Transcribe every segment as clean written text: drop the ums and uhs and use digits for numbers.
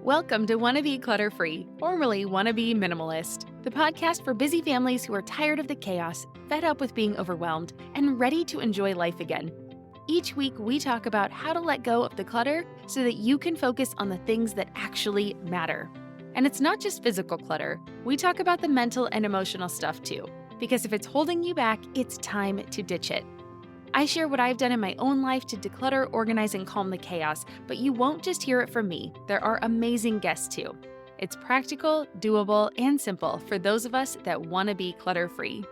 Welcome to Wannabe Clutter Free, formerly Wannabe Minimalist, the podcast for busy families who are tired of the chaos, fed up with being overwhelmed, and ready to enjoy life again. Each week, we talk about how to let go of the clutter so that you can focus on the things that actually matter. And it's not just physical clutter. We talk about the mental and emotional stuff too, because if it's holding you back, it's time to ditch it. I share what I've done in my own life to declutter, organize, and calm the chaos, but you won't just hear it from me. There are amazing guests too. It's practical, doable, and simple for those of us that want to be clutter-free.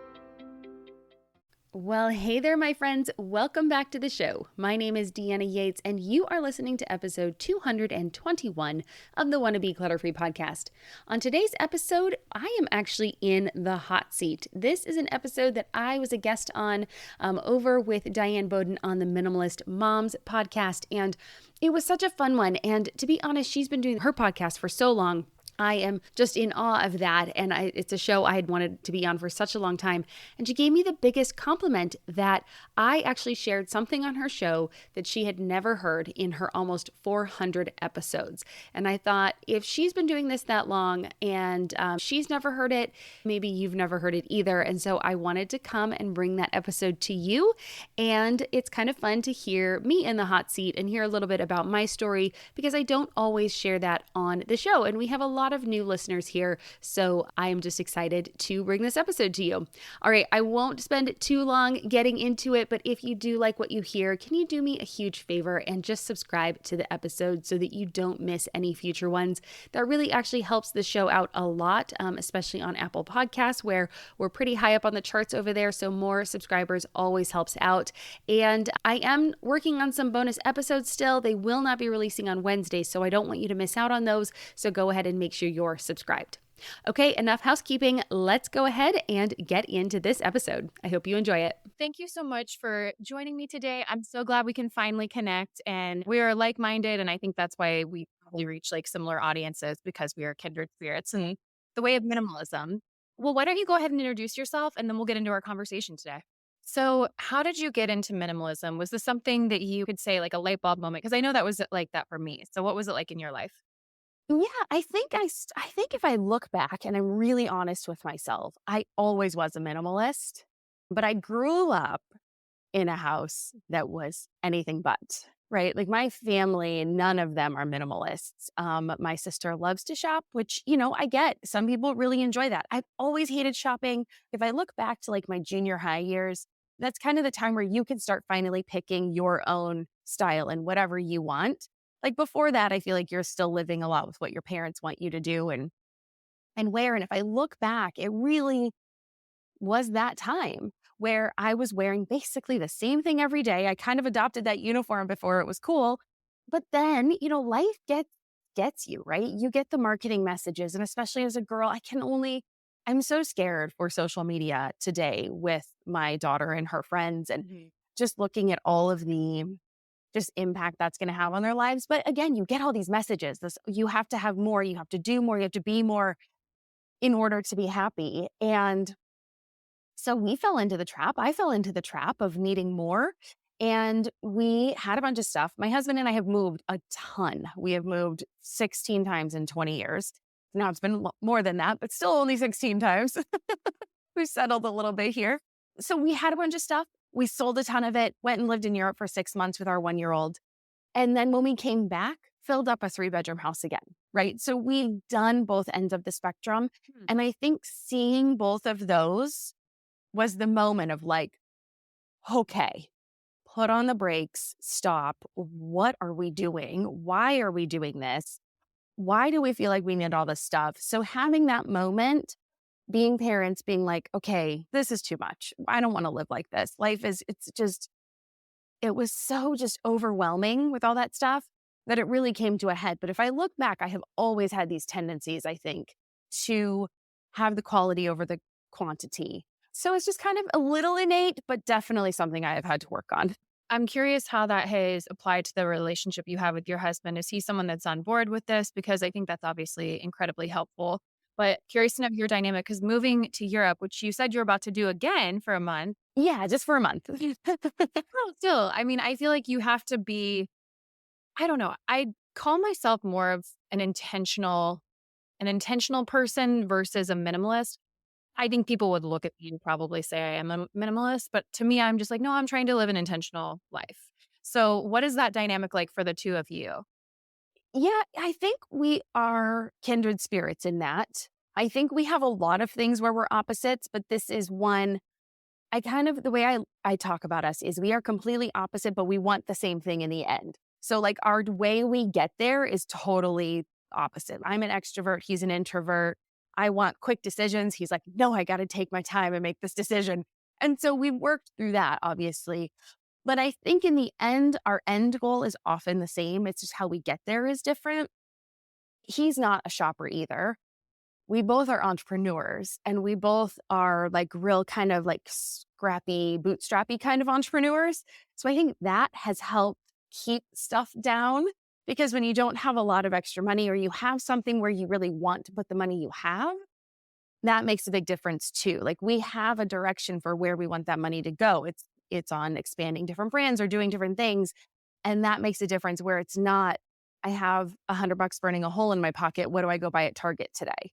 Well, hey there, my friends. Welcome back to the show. My name is Deanna Yates, and you are listening to episode 221 of the Wannabe Clutter Free podcast. On today's episode, I am actually in the hot seat. This is an episode that I was a guest on over with Diane Boden on the Minimalist Moms podcast, and it was such a fun one. And to be honest, she's been doing her podcast for so long. I am just in awe of that, and it's a show I had wanted to be on for such a long time, and she gave me the biggest compliment that I actually shared something on her show that she had never heard in her almost 400 episodes. And I thought, if she's been doing this that long and she's never heard it, maybe you've never heard it either. And so I wanted to come and bring that episode to you, and it's kind of fun to hear me in the hot seat and hear a little bit about my story, because I don't always share that on the show, and we have a lot of new listeners here, so I am just excited to bring this episode to you. All right, I won't spend too long getting into it, but if you do like what you hear, can you do me a huge favor and just subscribe to the episode so that you don't miss any future ones? That really actually helps the show out a lot, especially on Apple Podcasts, where we're pretty high up on the charts over there, so more subscribers always helps out. And I am working on some bonus episodes still. They will not be releasing on Wednesday, so I don't want you to miss out on those, so go ahead and make sure you're subscribed. Okay, enough housekeeping. Let's go ahead and get into this episode. I hope you enjoy it. Thank you so much for joining me today. I'm so glad we can finally connect, and we are like-minded, and I think that's why we probably reach like similar audiences, because we are kindred spirits in the way of minimalism. Well, why don't you go ahead and introduce yourself, and then we'll get into our conversation today. So, how did you get into minimalism? Was this something that you could say like a light bulb moment? Because I know that was like that for me. So, what was it like in your life? Yeah, I think if I look back and I'm really honest with myself, I always was a minimalist, but I grew up in a house that was anything but, right? Like my family, none of them are minimalists. My sister loves to shop, which, I get. Some people really enjoy that. I've always hated shopping. If I look back to like my junior high years, that's kind of the time where you can start finally picking your own style and whatever you want. Like before that, I feel like you're still living a lot with what your parents want you to do and wear. And if I look back, it really was that time where I was wearing basically the same thing every day. I kind of adopted that uniform before it was cool. But then, life gets you, right? You get the marketing messages. And especially as a girl, I'm so scared for social media today with my daughter and her friends, and just looking at all of the just impact that's going to have on their lives. But again, you get all these messages. You have to have more, you have to do more, you have to be more in order to be happy. And so we fell into the trap. I fell into the trap of needing more. And we had a bunch of stuff. My husband and I have moved a ton. We have moved 16 times in 20 years. Now it's been more than that, but still only 16 times. We've settled a little bit here. So we had a bunch of stuff. We sold a ton of it, went and lived in Europe for 6 months with our 1-year-old. And then when we came back, filled up a 3-bedroom house again, right? So we've done both ends of the spectrum. And I think seeing both of those was the moment of like, okay, put on the brakes, stop. What are we doing? Why are we doing this? Why do we feel like we need all this stuff? So having that moment, being parents, being like, okay, this is too much. I don't want to live like this. It was so just overwhelming with all that stuff that it really came to a head. But if I look back, I have always had these tendencies, I think, to have the quality over the quantity. So it's just kind of a little innate, but definitely something I have had to work on. I'm curious how that has applied to the relationship you have with your husband. Is he someone that's on board with this? Because I think that's obviously incredibly helpful. But curious to know your dynamic, because moving to Europe, which you said you're about to do again for a month. Yeah, just for a month. Still, I mean, I feel like you have to be I don't know. I call myself more of an intentional person versus a minimalist. I think people would look at me and probably say I am a minimalist, but to me, I'm just like, no, I'm trying to live an intentional life. So, what is that dynamic like for the two of you? Yeah, I think we are kindred spirits in that. I think we have a lot of things where we're opposites, but this is one. The way I talk about us is we are completely opposite, but we want the same thing in the end. So, like, our way we get there is totally opposite. I'm an extrovert, he's an introvert. I want quick decisions. He's like, no, I got to take my time and make this decision. And so we've worked through that, obviously. But I think in the end, our end goal is often the same. It's just how we get there is different. He's not a shopper either. We both are entrepreneurs and we both are like real kind of like scrappy, bootstrappy kind of entrepreneurs. So I think that has helped keep stuff down because when you don't have a lot of extra money or you have something where you really want to put the money you have, that makes a big difference too. Like we have a direction for where we want that money to go. It's on expanding different brands or doing different things. And that makes a difference where it's not, I have $100 burning a hole in my pocket. What do I go buy at Target today?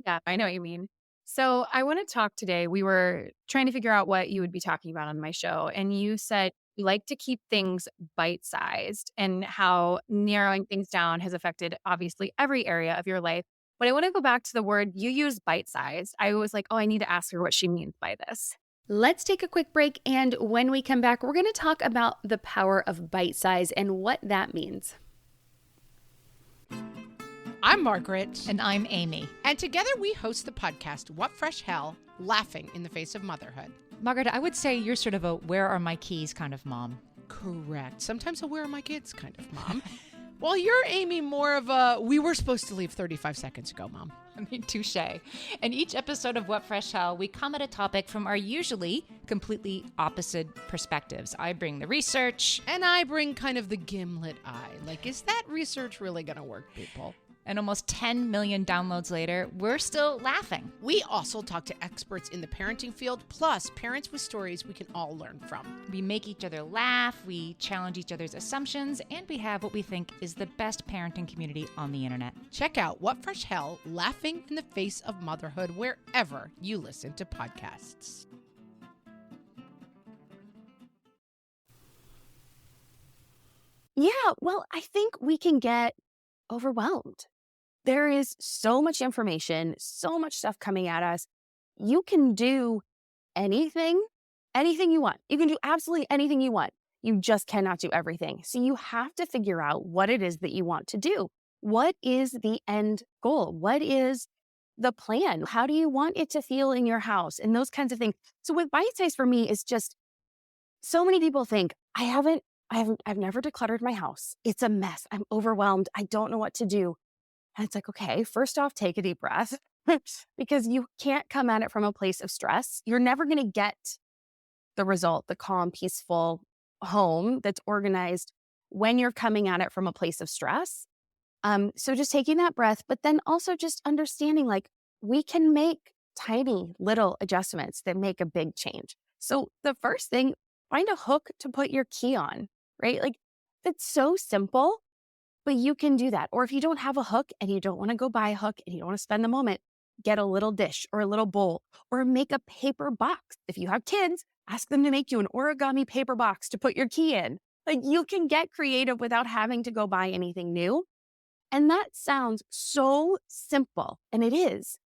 Yeah, I know what you mean. So I want to talk today. We were trying to figure out what you would be talking about on my show. And you said you like to keep things bite sized and how narrowing things down has affected obviously every area of your life. But I want to go back to the word you use bite sized. I was like, oh, I need to ask her what she means by this. Let's take a quick break. And when we come back, we're going to talk about the power of bite size and what that means. I'm Margaret. And I'm Amy. And together we host the podcast, What Fresh Hell? Laughing in the Face of Motherhood. Margaret, I would say you're sort of a where are my keys kind of mom. Correct. Sometimes a where are my kids kind of mom. Well, you're, Amy, more of a we were supposed to leave 35 seconds ago, mom. I mean, touche. In each episode of What Fresh Hell, we come at a topic from our usually completely opposite perspectives. I bring the research. And I bring kind of the gimlet eye. Like, is that research really going to work, people? And almost 10 million downloads later, we're still laughing. We also talk to experts in the parenting field, plus parents with stories we can all learn from. We make each other laugh, we challenge each other's assumptions, and we have what we think is the best parenting community on the internet. Check out What Fresh Hell? Laughing in the Face of Motherhood wherever you listen to podcasts. Yeah, well, I think we can get overwhelmed. There is so much information, so much stuff coming at us. You can do anything you want. You can do absolutely anything you want. You just cannot do everything. So you have to figure out what it is that you want to do. What is the end goal? What is the plan? How do you want it to feel in your house? And those kinds of things. So with bite size for me is just so many people think I've never decluttered my house. It's a mess. I'm overwhelmed. I don't know what to do. And it's like, okay, first off, take a deep breath because you can't come at it from a place of stress. You're never going to get the result, the calm, peaceful home that's organized when you're coming at it from a place of stress. So just taking that breath, but then also just understanding like we can make tiny little adjustments that make a big change. So the first thing, find a hook to put your key on, right? Like it's so simple. But you can do that. Or if you don't have a hook and you don't want to go buy a hook and you don't want to spend the moment, get a little dish or a little bowl or make a paper box. If you have kids, ask them to make you an origami paper box to put your key in. Like you can get creative without having to go buy anything new. And that sounds so simple, and it is.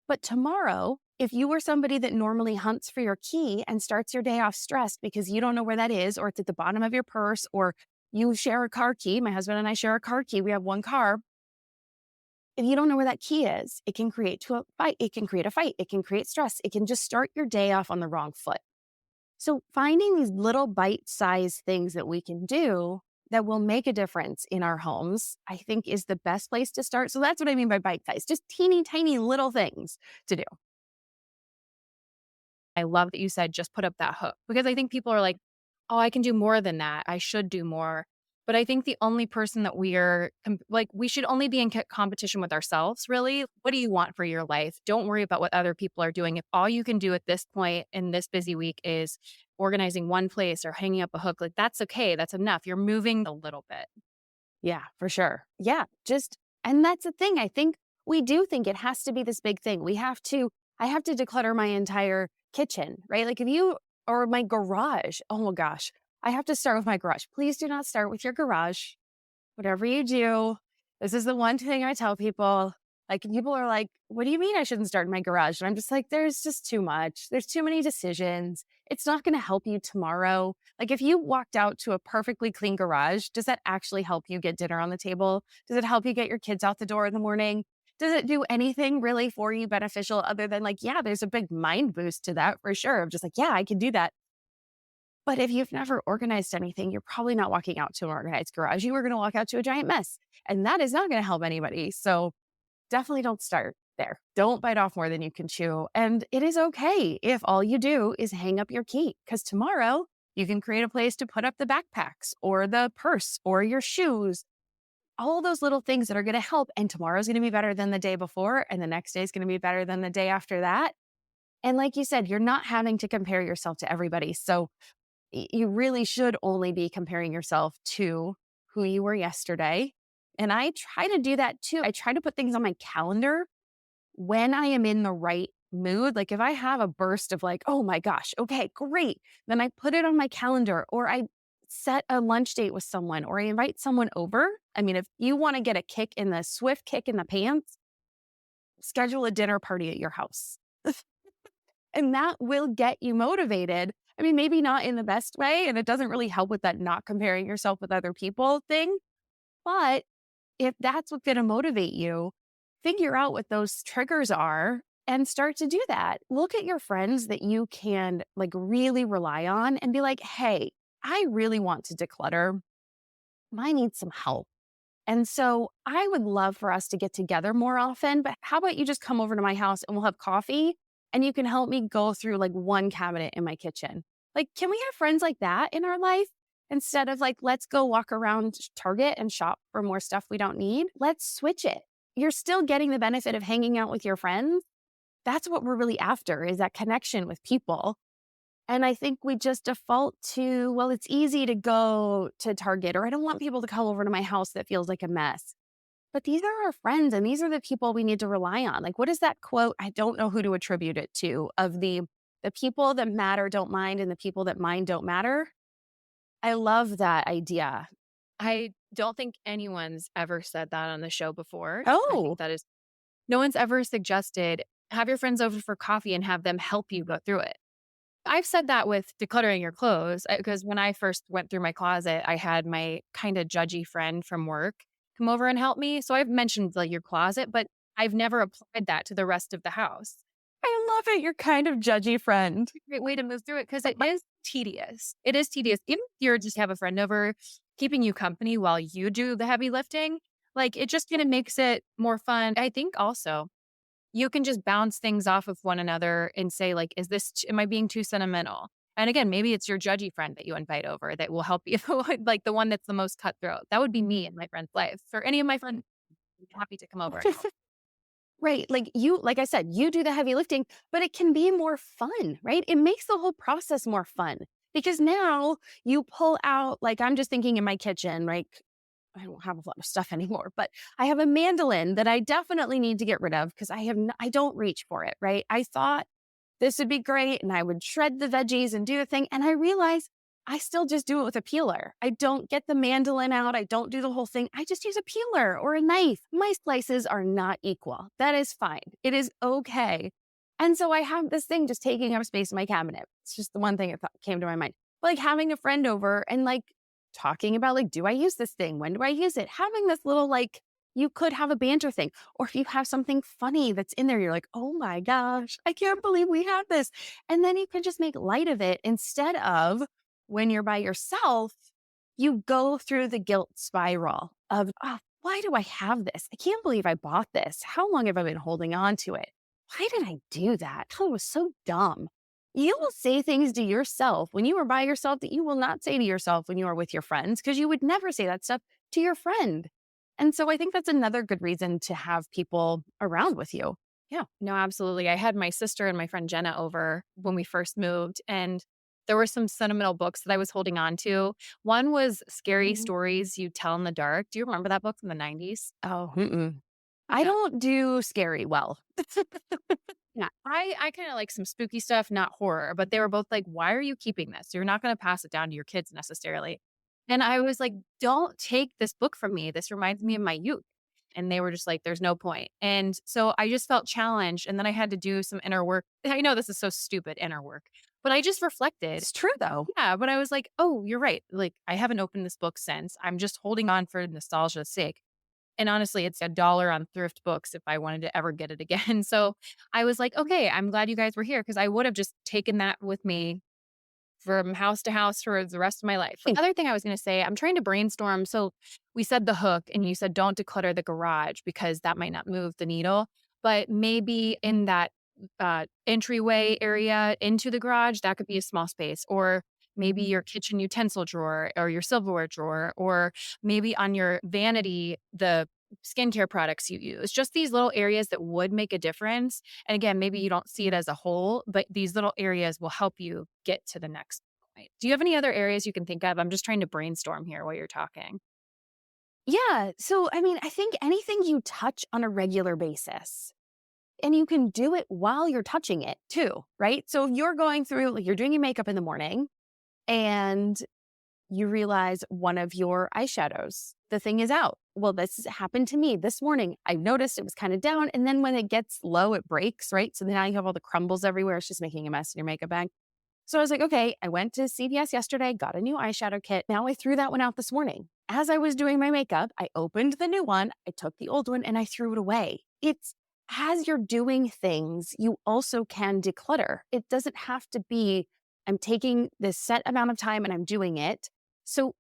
But tomorrow, if you were somebody that normally hunts for your key and starts your day off stressed because you don't know where that is, or it's at the bottom of your purse, or you share a car key. My husband and I share a car key. We have one car. If you don't know where that key is, it can create a fight. It can create a fight. It can create stress. It can just start your day off on the wrong foot. So finding these little bite-sized things that we can do that will make a difference in our homes, I think is the best place to start. So that's what I mean by bite-sized, just teeny tiny little things to do. I love that you said just put up that hook because I think people are like, oh, I can do more than that. I should do more. But I think the only person that we should only be in competition with ourselves, really. What do you want for your life? Don't worry about what other people are doing. If all you can do at this point in this busy week is organizing one place or hanging up a hook, like that's okay. That's enough. You're moving a little bit. Yeah, for sure. Yeah, and that's the thing. I think we do think it has to be this big thing. I have to declutter my entire kitchen, right? Like or my garage. Oh my gosh. I have to start with my garage. Please do not start with your garage. Whatever you do, this is the one thing I tell people. Like, people are like, what do you mean I shouldn't start in my garage? And I'm just like, there's just too much. There's too many decisions. It's not going to help you tomorrow. Like, if you walked out to a perfectly clean garage, does that actually help you get dinner on the table? Does it help you get your kids out the door in the morning? Does it do anything really for you beneficial other than like, yeah, there's a big mind boost to that for sure. I'm just like, yeah, I can do that. But if you've never organized anything, you're probably not walking out to an organized garage. You are going to walk out to a giant mess. And that is not going to help anybody. So definitely don't start there. Don't bite off more than you can chew. And it is okay if all you do is hang up your key, because tomorrow you can create a place to put up the backpacks or the purse or your shoes, all those little things that are going to help. And tomorrow's going to be better than the day before. And the next day is going to be better than the day after that. And like you said, you're not having to compare yourself to everybody. So you really should only be comparing yourself to who you were yesterday. And I try to do that too. I try to put things on my calendar when I am in the right mood. Like, if I have a burst of like, oh my gosh, okay, great. Then I put it on my calendar, or I set a lunch date with someone, or I invite someone over. I mean, if you want to get a swift kick in the pants, schedule a dinner party at your house. And that will get you motivated. I mean, maybe not in the best way, and it doesn't really help with that not comparing yourself with other people thing. But if that's what's going to motivate you, figure out what those triggers are and start to do that. Look at your friends that you can like really rely on and be like, hey, I really want to declutter. I need some help. And so I would love for us to get together more often, but how about you just come over to my house and we'll have coffee and you can help me go through like one cabinet in my kitchen. Like, can we have friends like that in our life instead of like, let's go walk around Target and shop for more stuff we don't need? Let's switch it. You're still getting the benefit of hanging out with your friends. That's what we're really after, is that connection with people. And I think we just default to, well, it's easy to go to Target, or I don't want people to come over to my house that feels like a mess. But these are our friends, and these are the people we need to rely on. Like, what is that quote? I don't know who to attribute it to, of the people that matter don't mind, and the people that mind don't matter. I love that idea. I don't think anyone's ever said that on the show before. I Oh, think that is, no one's ever suggested have your friends over for coffee and have them help you go through it. I've said that with decluttering your clothes, because when I first went through my closet, I had my kind of judgy friend from work come over and help me. So I've mentioned like your closet, but I've never applied that to the rest of the house. I love it. You're kind of judgy friend. Great way to move through it, because it is tedious. It is tedious. Even if you're just have a friend over keeping you company while you do the heavy lifting, like, it just kind of makes it more fun. I think also you can just bounce things off of one another and say, like, am I being too sentimental? And again, maybe it's your judgy friend that you invite over that will help you, like the one that's the most cutthroat. That would be me in my friend's life. For any of my friends, I'm happy to come over. Right. Like I said, you do the heavy lifting, but it can be more fun, right? It makes the whole process more fun, because now you pull out, like, I'm just thinking in my kitchen, like, I don't have a lot of stuff anymore, but I have a mandolin that I definitely need to get rid of because I don't reach for it, right? I thought this would be great and I would shred the veggies and do the thing. And I realized I still just do it with a peeler. I don't get the mandolin out. I don't do the whole thing. I just use a peeler or a knife. My slices are not equal. That is fine. It is okay. And so I have this thing just taking up space in my cabinet. It's just the one thing that came to my mind. But like having a friend over and like talking about like, do I use this thing? When do I use it? Having this little like, you could have a banter thing. Or if you have something funny that's in there, you're like, oh my gosh, I can't believe we have this. And then you can just make light of it instead of when you're by yourself, you go through the guilt spiral of, oh, why do I have this? I can't believe I bought this. How long have I been holding on to it? Why did I do that? Oh, it was so dumb. You will say things to yourself when you are by yourself that you will not say to yourself when you are with your friends, because you would never say that stuff to your friend. And so I think that's another good reason to have people around with you. Yeah, no, absolutely. I had my sister and my friend Jenna over when we first moved, and there were some sentimental books that I was holding on to. One was Scary Mhm. Stories You Tell in the Dark. Do you remember that book from the 90s? Oh, I Yeah. don't do scary well. Yeah. I kind of like some spooky stuff, not horror, but they were both like, why are you keeping this? You're not going to pass it down to your kids necessarily. And I was like, don't take this book from me. This reminds me of my youth. And they were just like, there's no point. And so I just felt challenged. And then I had to do some inner work. I know this is so stupid, inner work, but I just reflected. It's true though. Yeah. But I was like, oh, you're right. Like, I haven't opened this book since. I'm just holding on for nostalgia's sake. And honestly, it's $1 on thrift books if I wanted to ever get it again. So I was like, okay, I'm glad you guys were here because I would have just taken that with me from house to house for the rest of my life. The other thing I was going to say, I'm trying to brainstorm. So we said the hook, and you said don't declutter the garage because that might not move the needle. But maybe in that entryway area into the garage, that could be a small space. Or maybe your kitchen utensil drawer or your silverware drawer, or maybe on your vanity, the skincare products you use. Just these little areas that would make a difference. And again, maybe you don't see it as a whole, but these little areas will help you get to the next point. Do you have any other areas you can think of? I'm just trying to brainstorm here while you're talking. Yeah. So, I mean, I think anything you touch on a regular basis, and you can do it while you're touching it too, right? So if you're going through, like you're doing your makeup in the morning and you realize one of your eyeshadows, the thing is out. Well, this happened to me this morning. I noticed it was kind of down. And then when it gets low, it breaks, right? So then now you have all the crumbles everywhere. It's just making a mess in your makeup bag. So I was like, okay, I went to CVS yesterday, got a new eyeshadow kit. Now I threw that one out this morning. As I was doing my makeup, I opened the new one, I took the old one, and I threw it away. It's as you're doing things, you also can declutter. It doesn't have to be, I'm taking this set amount of time and I'm doing it. So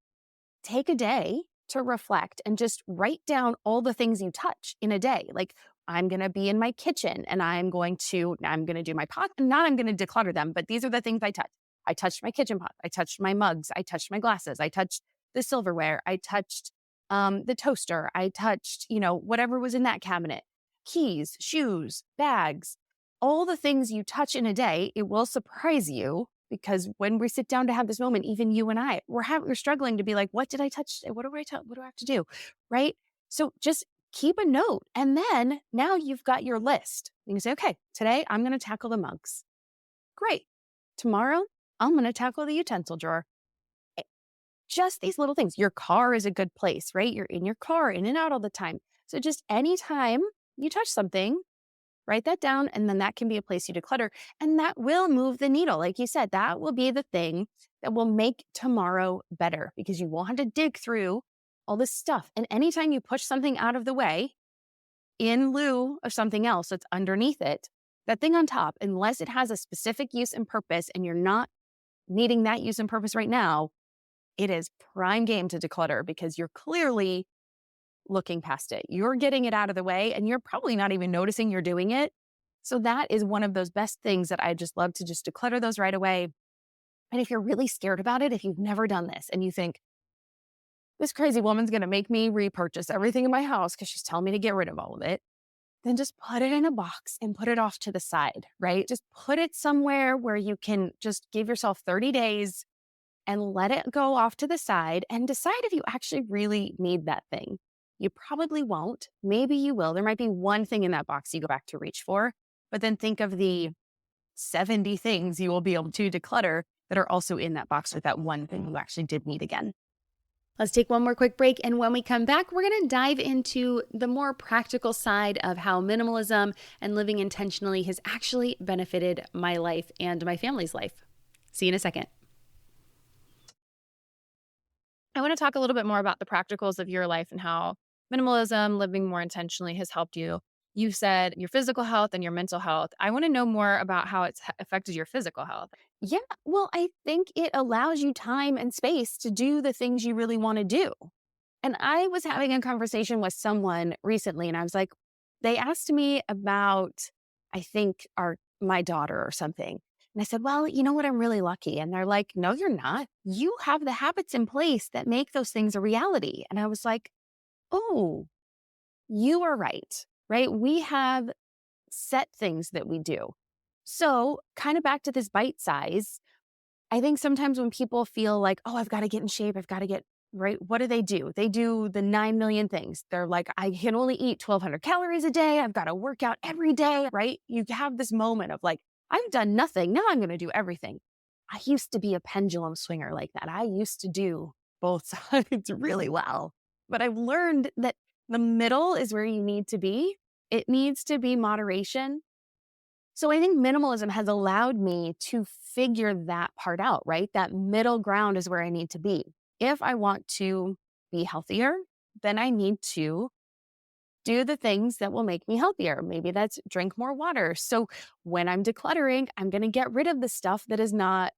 take a day to reflect and just write down all the things you touch in a day. Like, I'm going to be in my kitchen and I'm going to do my pot. Not I'm going to declutter them, but these are the things I touch. I touched my kitchen pot. I touched my mugs. I touched my glasses. I touched the silverware. I touched the toaster. I touched, whatever was in that cabinet, keys, shoes, bags, all the things you touch in a day. It will surprise you because when we sit down to have this moment, even you and I, we're struggling to be like, what did I touch today? What do I have to do? Right. So just keep a note. And then now you've got your list. You can say, okay, today I'm going to tackle the mugs. Great. Tomorrow, I'm going to tackle the utensil drawer. Just these little things. Your car is a good place, right? You're in your car, in and out all the time. So just anytime you touch something, write that down, and then that can be a place you declutter. And that will move the needle. Like you said, that will be the thing that will make tomorrow better because you won't have to dig through all this stuff. And anytime you push something out of the way in lieu of something else that's underneath it, that thing on top, unless it has a specific use and purpose and you're not needing that use and purpose right now, it is prime game to declutter because you're clearly looking past it. You're getting it out of the way and you're probably not even noticing you're doing it. So that is one of those best things that I just love to just declutter those right away. And if you're really scared about it, if you've never done this and you think, this crazy woman's going to make me repurchase everything in my house because she's telling me to get rid of all of it, then just put it in a box and put it off to the side, right? Just put it somewhere where you can just give yourself 30 days and let it go off to the side and decide if you actually really need that thing. You probably won't. Maybe you will. There might be one thing in that box you go back to reach for, but then think of the 70 things you will be able to declutter that are also in that box with that one thing you actually did need again. Let's take one more quick break. And when we come back, we're going to dive into the more practical side of how minimalism and living intentionally has actually benefited my life and my family's life. See you in a second. I want to talk a little bit more about the practicals of your life and how minimalism, living more intentionally, has helped you. You said your physical health and your mental health. I want to know more about how it's affected your physical health. Yeah, well, I think it allows you time and space to do the things you really want to do. And I was having a conversation with someone recently, and I was like, they asked me about, I think, my daughter or something. And I said, well, you know what? I'm really lucky. And they're like, no, you're not. You have the habits in place that make those things a reality. And I was like, oh, you are right, right? We have set things that we do. So kind of back to this bite size, I think sometimes when people feel like, oh, I've got to get in shape, I've got to get right. What do? They do the 9 million things. They're like, I can only eat 1,200 calories a day. I've got to work out every day, right? You have this moment of like, I've done nothing. Now I'm going to do everything. I used to be a pendulum swinger like that. I used to do both sides really well. But I've learned that the middle is where you need to be. It needs to be moderation. So I think minimalism has allowed me to figure that part out, right? That middle ground is where I need to be. If I want to be healthier, then I need to do the things that will make me healthier. Maybe that's drink more water. So when I'm decluttering, I'm going to get rid of the stuff that is not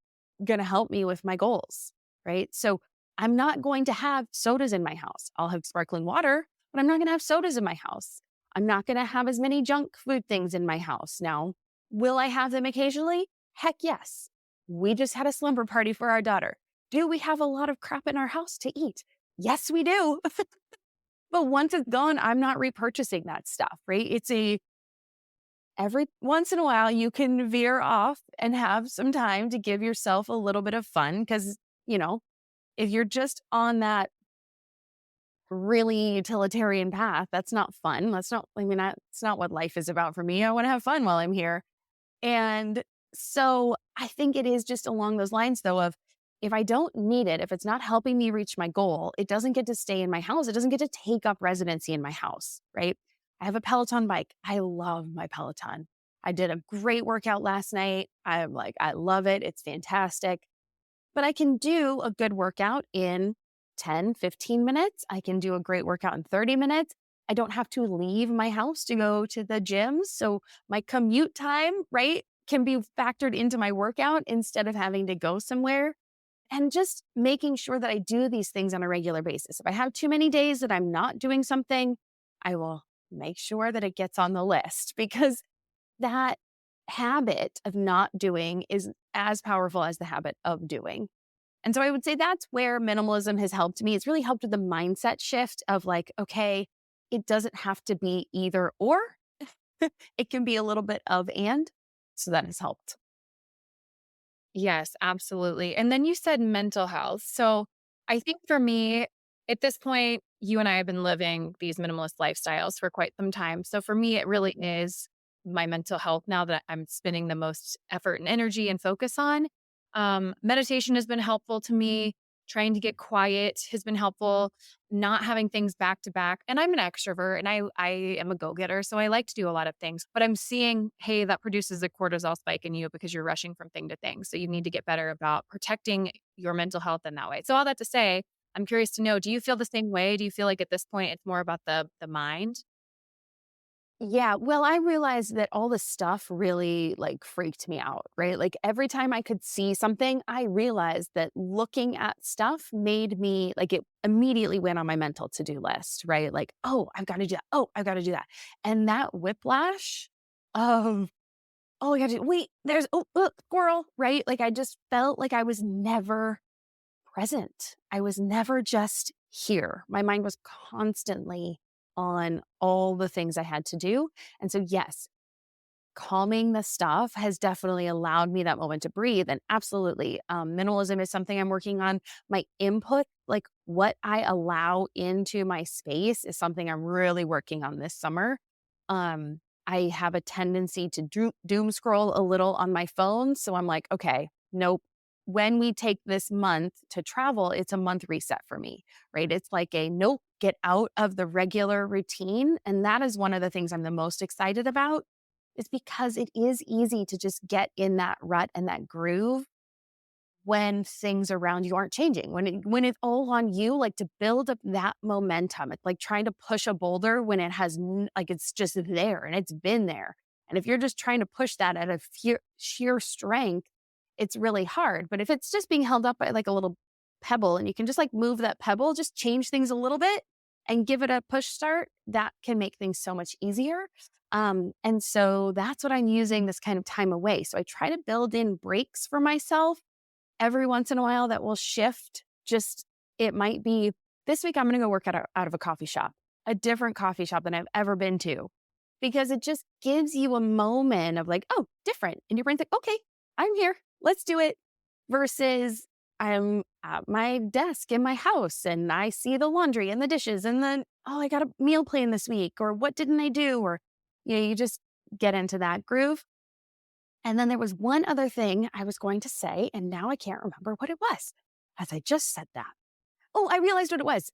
going to help me with my goals, right? So I'm not going to have sodas in my house. I'll have sparkling water, but I'm not going to have sodas in my house. I'm not going to have as many junk food things in my house. Now, will I have them occasionally? Heck yes. We just had a slumber party for our daughter. Do we have a lot of crap in our house to eat? Yes, we do. But once it's gone, I'm not repurchasing that stuff, right? Every once in a while you can veer off and have some time to give yourself a little bit of fun. Cause, if you're just on that really utilitarian path, that's not fun. That's not what life is about for me. I want to have fun while I'm here. And so I think it is just along those lines, though, of if I don't need it, if it's not helping me reach my goal, it doesn't get to stay in my house. It doesn't get to take up residency in my house, right? I have a Peloton bike. I love my Peloton. I did a great workout last night. I love it. It's fantastic. But I can do a good workout in 10, 15 minutes. I can do a great workout in 30 minutes. I don't have to leave my house to go to the gym. So my commute time, right, can be factored into my workout instead of having to go somewhere. And just making sure that I do these things on a regular basis. If I have too many days that I'm not doing something, I will make sure that it gets on the list, because that habit of not doing is as powerful as the habit of doing. And so I would say that's where minimalism has helped me. It's really helped with the mindset shift of like, okay, it doesn't have to be either or. It can be a little bit of and. So that has helped. Yes, absolutely. And then you said mental health. So I think for me, at this point, you and I have been living these minimalist lifestyles for quite some time. So for me, it really is my mental health now that I'm spending the most effort and energy and focus on. Meditation has been helpful to me. Trying to get quiet has been helpful. Not having things back to back. And I'm an extrovert and I am a go-getter. So I like to do a lot of things. But I'm seeing, hey, that produces a cortisol spike in you because you're rushing from thing to thing. So you need to get better about protecting your mental health in that way. So all that to say, I'm curious to know, do you feel the same way? Do you feel like at this point it's more about the mind? Yeah, well, I realized that all the stuff really like freaked me out, right? Like every time I could see something, I realized that looking at stuff made me like it immediately went on my mental to-do list, right? Like, oh, I've got to do that. Oh, I've got to do that. And that whiplash of, oh, I got to wait, there's, squirrel, right? Like I just felt like I was never present. I was never just here. My mind was constantly on all the things I had to do. And so, yes, calming the stuff has definitely allowed me that moment to breathe. And absolutely, minimalism is something I'm working on. My input, like what I allow into my space, is something I'm really working on this summer. I have a tendency to doom scroll a little on my phone. So I'm like, okay, nope. When we take this month to travel, it's a month reset for me, right? It's like a nope, get out of the regular routine. And that is one of the things I'm the most excited about, is because it is easy to just get in that rut and that groove when things around you aren't changing, when it's all on you, like to build up that momentum. It's like trying to push a boulder when it has like it's just there and it's been there. And if you're just trying to push that at a sheer strength, it's really hard. But if it's just being held up by like a little pebble and you can just like move that pebble, just change things a little bit and give it a push start, that can make things so much easier. And so that's what I'm using this kind of time away. So I try to build in breaks for myself every once in a while that will shift. Just, it might be this week, I'm going to go work out of a coffee shop, a different coffee shop than I've ever been to, because it just gives you a moment of like, oh, different. And your brain's like, okay, I'm here. Let's do it. versus I'm at my desk in my house and I see the laundry and the dishes and then, oh, I got a meal plan this week, or what didn't I do? Or, you just get into that groove. And then there was one other thing I was going to say, and now I can't remember what it was as I just said that. Oh, I realized what it was.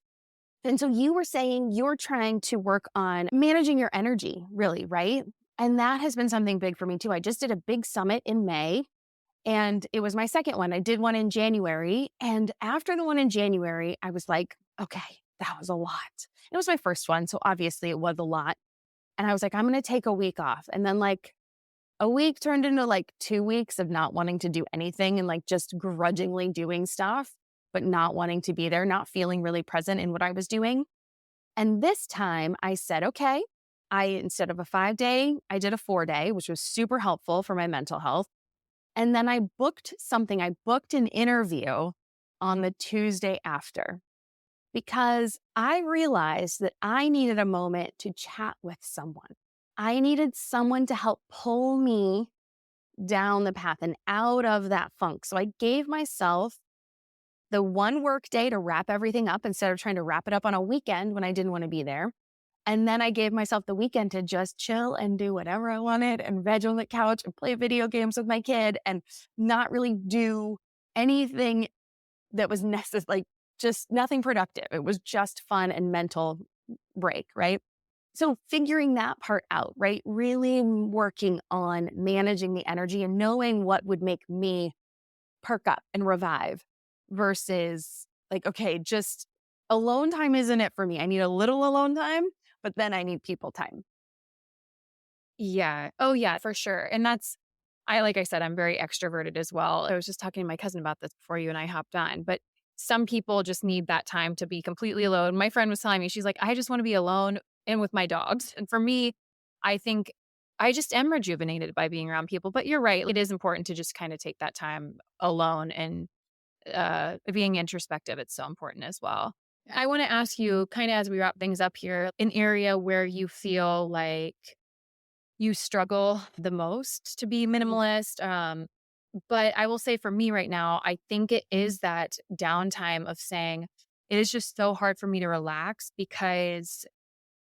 And so you were saying you're trying to work on managing your energy, really, right? And that has been something big for me too. I just did a big summit in May, and it was my second one. I did one in January. And after the one in January, I was like, okay, that was a lot. It was my first one. So obviously it was a lot. And I was like, I'm going to take a week off. And then a week turned into 2 weeks of not wanting to do anything and just grudgingly doing stuff, but not wanting to be there, not feeling really present in what I was doing. And this time I said, okay, instead of a 5-day, I did a 4-day, which was super helpful for my mental health. And then I booked an interview on the Tuesday after, because I realized that I needed a moment to chat with someone. I needed someone to help pull me down the path and out of that funk. So I gave myself the one work day to wrap everything up instead of trying to wrap it up on a weekend when I didn't want to be there. And then I gave myself the weekend to just chill and do whatever I wanted and veg on the couch and play video games with my kid and not really do anything that was necessary, just nothing productive. It was just fun and mental break, right? So figuring that part out, right? Really working on managing the energy and knowing what would make me perk up and revive versus okay, just alone time isn't it for me. I need a little alone time, but then I need people time. Yeah. Oh, yeah, for sure. And like I said, I'm very extroverted as well. I was just talking to my cousin about this before you and I hopped on, but some people just need that time to be completely alone. My friend was telling me, she's like, I just want to be alone and with my dogs. And for me, I think I just am rejuvenated by being around people. But you're right. It is important to just kind of take that time alone and being introspective. It's so important as well. I want to ask you, kind of as we wrap things up here, an area where you feel like you struggle the most to be minimalist. But I will say for me right now, I think it is that downtime of saying it is just so hard for me to relax because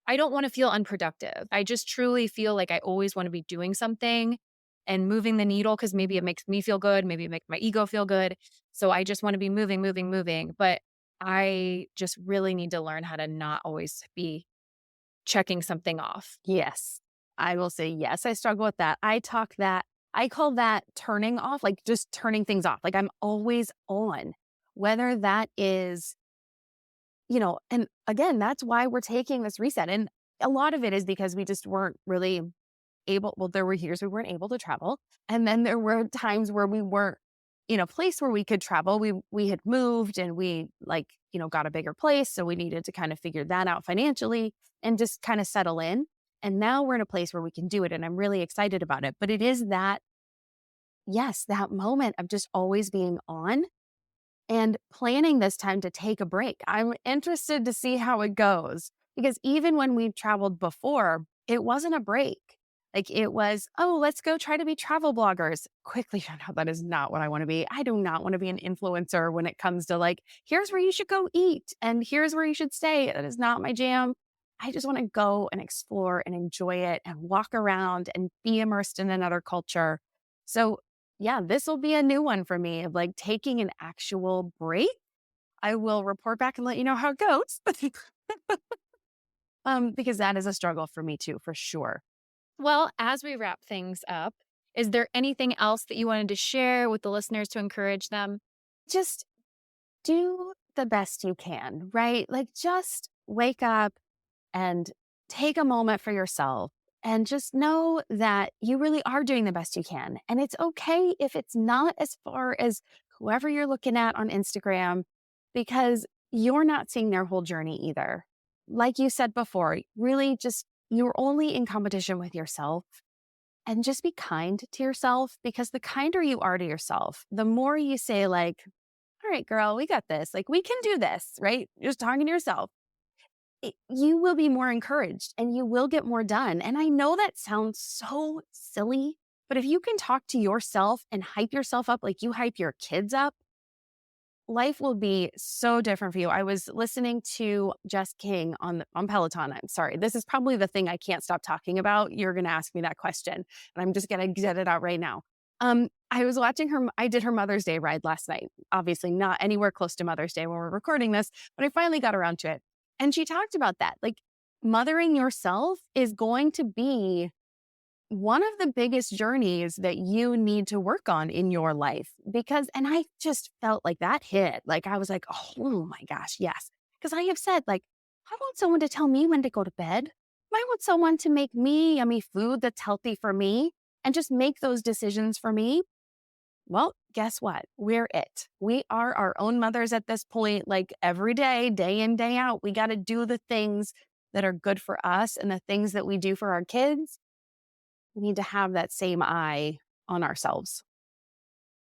I don't want to feel unproductive. I just truly feel like I always want to be doing something and moving the needle because maybe it makes me feel good. Maybe it makes my ego feel good. So I just want to be moving, moving, moving. But I just really need to learn how to not always be checking something off. Yes, I will say yes. I struggle with that. I call that turning off, just turning things off. I'm always on, whether that is, and again, that's why we're taking this reset. And a lot of it is because we just weren't really able. Well, there were years we weren't able to travel. And then there were times where we weren't in a place where we could travel. We had moved and we got a bigger place. So we needed to kind of figure that out financially and just kind of settle in. And now we're in a place where we can do it. And I'm really excited about it. But it is that moment of just always being on and planning this time to take a break. I'm interested to see how it goes because even when we've traveled before, it wasn't a break. It was, oh, let's go try to be travel bloggers. Quickly found out that is not what I want to be. I do not want to be an influencer when it comes to here's where you should go eat and here's where you should stay. That is not my jam. I just want to go and explore and enjoy it and walk around and be immersed in another culture. So yeah, this will be a new one for me of taking an actual break. I will report back and let you know how it goes. Because that is a struggle for me too, for sure. Well, as we wrap things up, is there anything else that you wanted to share with the listeners to encourage them? Just do the best you can, right? Just wake up and take a moment for yourself and just know that you really are doing the best you can. And it's okay if it's not as far as whoever you're looking at on Instagram, because you're not seeing their whole journey either. Like you said before, really just you're only in competition with yourself. And just be kind to yourself, because the kinder you are to yourself, the more you say all right, girl, we got this. We can do this, right? Just talking to yourself. You will be more encouraged and you will get more done. And I know that sounds so silly, But if you can talk to yourself and hype yourself up like you hype your kids up, life will be so different for you. I was listening to Jess King on Peloton. I'm sorry. This is probably the thing I can't stop talking about. You're going to ask me that question, and I'm just going to get it out right now. I was watching her. I did her Mother's Day ride last night. Obviously not anywhere close to Mother's Day when we're recording this, but I finally got around to it. And she talked about that. Like, mothering yourself is going to be one of the biggest journeys that you need to work on in your life, and I just felt like that hit. Like, I was like, oh my gosh, yes. Because I have said, like, I want someone to tell me when to go to bed. I want someone to make me yummy food that's healthy for me and just make those decisions for me. Well, guess what? We're it. We are our own mothers at this point. Like, every day, day in, day out, we got to do the things that are good for us, and the things that we do for our kids. We need to have that same eye on ourselves.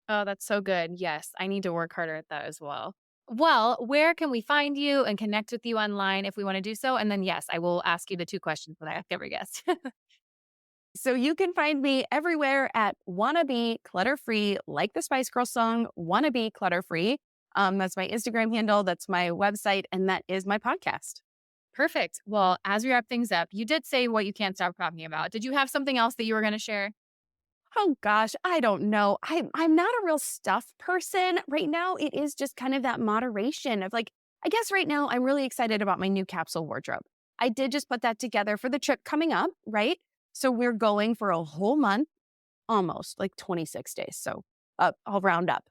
Oh, that's so good. Yes, I need to work harder at that as well. Well, where can we find you and connect with you online if we want to do so? And then, yes, I will ask you the 2 questions that I ask every guest. So you can find me everywhere at Wannabe Clutter Free, like the Spice Girls song, Wannabe Clutter Free. That's my Instagram handle. That's my website. And that is my podcast. Perfect. Well, as we wrap things up, you did say what you can't stop talking about. Did you have something else that you were going to share? Oh gosh, I don't know. I'm not a real stuff person right now. It is just kind of that moderation of, like, I guess right now I'm really excited about my new capsule wardrobe. I did just put that together for the trip coming up, right? So we're going for a whole month, almost like 26 days. So I'll round up.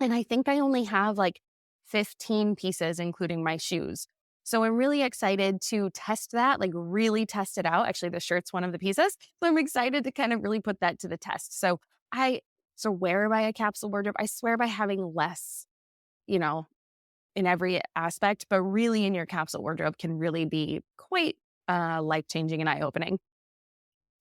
And I think I only have like 15 pieces, including my shoes. So I'm really excited to test that, like really test it out. Actually, the shirt's one of the pieces. So I'm excited to kind of really put that to the test. So I swear by a capsule wardrobe. I swear by having less, in every aspect, but really in your capsule wardrobe can really be quite life-changing and eye-opening.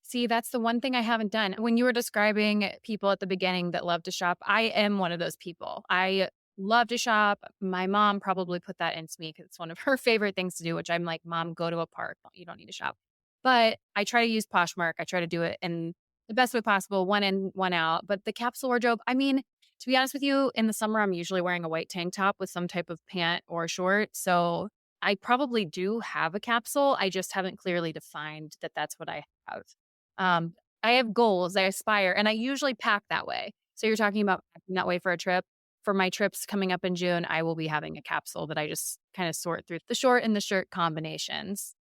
See, that's the one thing I haven't done. When you were describing people at the beginning that love to shop, I am one of those people. I love to shop. My mom probably put that into me because it's one of her favorite things to do, which I'm like, Mom, go to a park. You don't need to shop. But I try to use Poshmark. I try to do it in the best way possible, one in, one out. But the capsule wardrobe, I mean, to be honest with you, in the summer, I'm usually wearing a white tank top with some type of pant or short. So I probably do have a capsule. I just haven't clearly defined that that's what I have. I have goals, I aspire, and I usually pack that way. So you're talking about packing that way for a trip. For my trips coming up in June, I will be having a capsule that I just kind of sort through the short and the shirt combinations.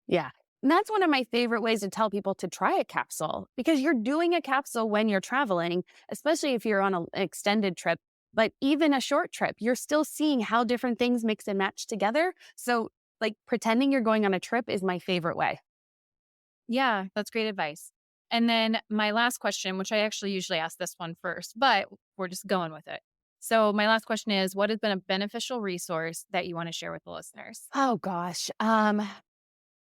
Yeah. And that's one of my favorite ways to tell people to try a capsule, because you're doing a capsule when you're traveling, especially if you're on an extended trip. But even a short trip, you're still seeing how different things mix and match together. So, like, pretending you're going on a trip is my favorite way. Yeah, that's great advice. And then my last question, which I actually usually ask this one first, but we're just going with it. So my last question is, what has been a beneficial resource that you want to share with the listeners? Oh gosh.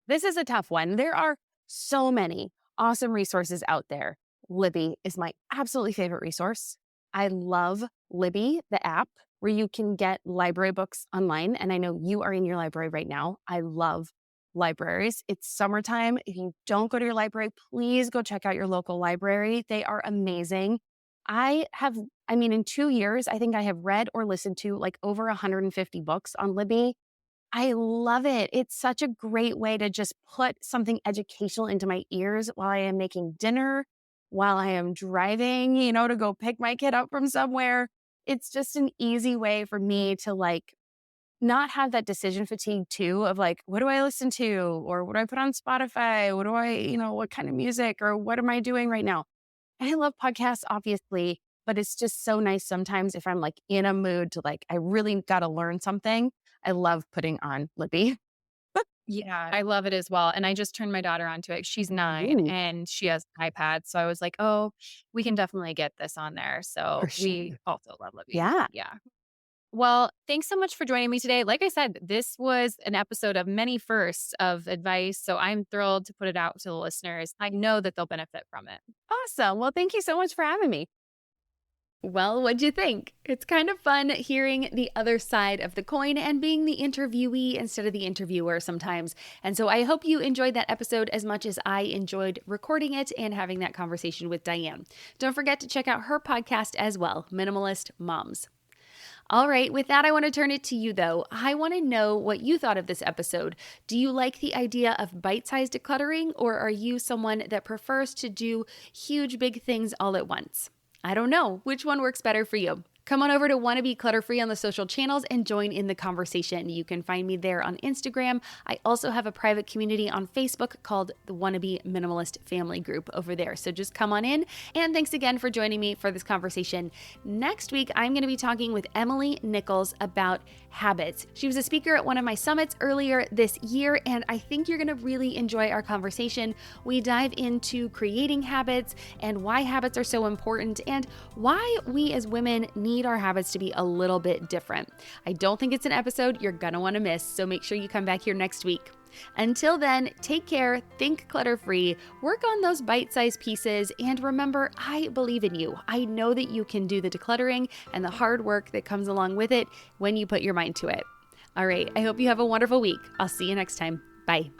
This is a tough one. There are so many awesome resources out there. Libby is my absolutely favorite resource. I love Libby, the app where you can get library books online. And I know you are in your library right now. I love libraries. It's summertime. If you don't go to your library, please go check out your local library. They are amazing. In 2 years, I think I have read or listened to like over 150 books on Libby. I love it. It's such a great way to just put something educational into my ears while I am making dinner, while I am driving, to go pick my kid up from somewhere. It's just an easy way for me to not have that decision fatigue too of like, what do I listen to? Or what do I put on Spotify? What do what kind of music, or what am I doing right now? And I love podcasts, obviously, but it's just so nice sometimes if I'm like in a mood to I really got to learn something. I love putting on Libby. Yeah, I love it as well. And I just turned my daughter onto it. She's 9 Ooh. and she has an iPad. So I was like, oh, we can definitely get this on there. So For sure. we also love Libby. Yeah. Yeah. Well, thanks so much for joining me today. Like I said, this was an episode of many firsts of advice. So I'm thrilled to put it out to the listeners. I know that they'll benefit from it. Awesome. Well, thank you so much for having me. Well, what'd you think? It's kind of fun hearing the other side of the coin and being the interviewee instead of the interviewer sometimes. And so I hope you enjoyed that episode as much as I enjoyed recording it and having that conversation with Diane. Don't forget to check out her podcast as well, Minimalist Moms. All right, with that, I want to turn it to you though. I want to know what you thought of this episode. Do you like the idea of bite-sized decluttering, or are you someone that prefers to do huge, big things all at once? I don't know. Which one works better for you? Come on over to Wannabe Clutter Free on the social channels and join in the conversation. You can find me there on Instagram. I also have a private community on Facebook called the Wannabe Minimalist Family Group over there. So just come on in. And thanks again for joining me for this conversation. Next week, I'm going to be talking with Emily Nichols about habits. She was a speaker at one of my summits earlier this year, and I think you're going to really enjoy our conversation. We dive into creating habits and why habits are so important and why we as women need our habits to be a little bit different. I don't think it's an episode you're going to want to miss, so make sure you come back here next week. Until then, take care, think clutter-free, work on those bite-sized pieces, and remember, I believe in you. I know that you can do the decluttering and the hard work that comes along with it when you put your mind to it. All right, I hope you have a wonderful week. I'll see you next time. Bye.